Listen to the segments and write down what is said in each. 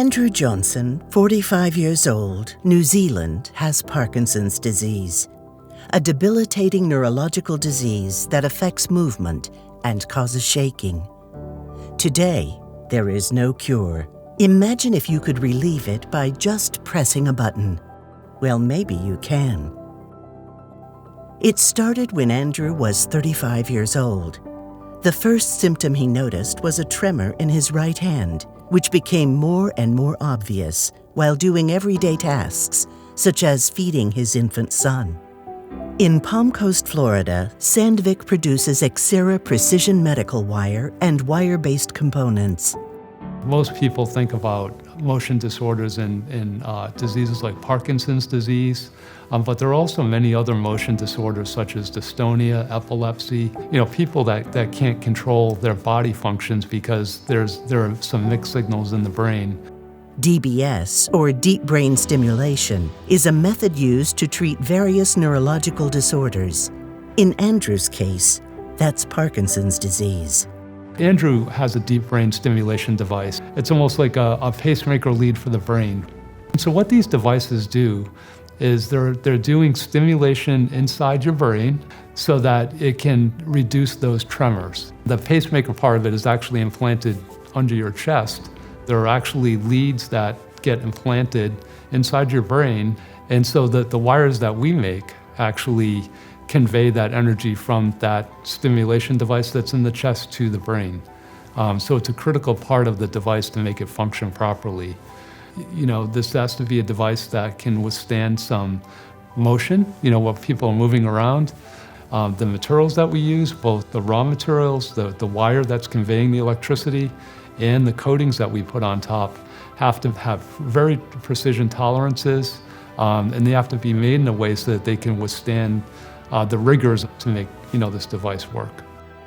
Andrew Johnson, 45 years old, New Zealand, has Parkinson's disease, a debilitating neurological disease that affects movement and causes shaking. Today, there is no cure. Imagine if you could relieve it by just pressing a button. Well, maybe you can. It started when Andrew was 35 years old. The first symptom he noticed was a tremor in his right hand, which became more and more obvious while doing everyday tasks, such as feeding his infant son. In Palm Coast, Florida, Sandvik produces Exera precision medical wire and wire-based components. Most people think about motion disorders in diseases like Parkinson's disease, but there are also many other motion disorders such as dystonia, epilepsy, people that can't control their body functions because there are some mixed signals in the brain. DBS, or deep brain stimulation, is a method used to treat various neurological disorders. In Andrew's case, that's Parkinson's disease. Andrew has a deep brain stimulation device. It's almost like a pacemaker lead for the brain. So what these devices do is they're doing stimulation inside your brain so that it can reduce those tremors. The pacemaker part of it is actually implanted under your chest. There are actually leads that get implanted inside your brain, and so the wires that we make actually convey that energy from that stimulation device that's in the chest to the brain. So it's a critical part of the device to make it function properly. This has to be a device that can withstand some motion, while people are moving around. The materials that we use, both the raw materials, the wire that's conveying the electricity, and the coatings that we put on top have to have very precision tolerances, and they have to be made in a way so that they can withstand the rigors to make this device work.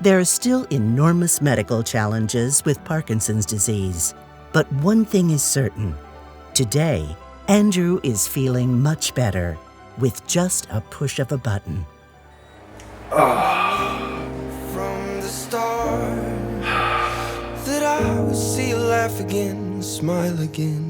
There are still enormous medical challenges with Parkinson's disease, but one thing is certain. Today, Andrew is feeling much better with just a push of a button. From the start, that I would see you laugh again, smile again.